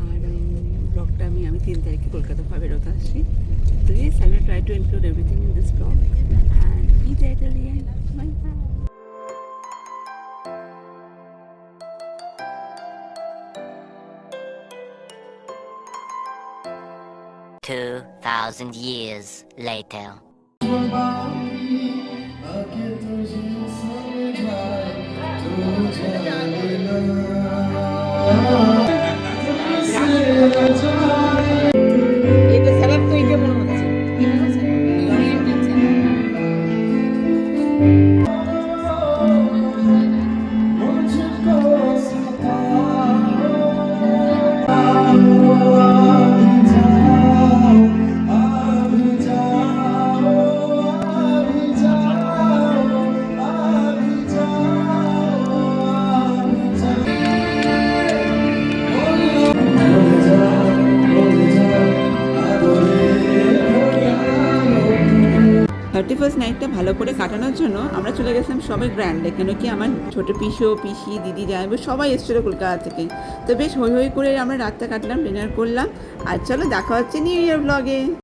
আর ব্লগটা আমি 3 তারিখে কলকাতা বেরোতে আসছি। তো yes, I will try to include everything in this blog and be there till the end. Bye bye. 2,000 years later. এটা স্যালাড তো এটা মনে হচ্ছে। নাইটটা ভালো করে কাটানোর জন্য আমরা চলে গেছিলাম সবাই গ্র্যান্ডে, কেন কি আমার ছোটো পিসি দিদি যাইব সবাই এসেছিলো কলকাতা থেকে। তো বেশ হই হই করে আমরা রাতটা কাটলাম, ডিনার করলাম। আর চলো দেখা হচ্ছে নিউ ইয়ার ব্লগে।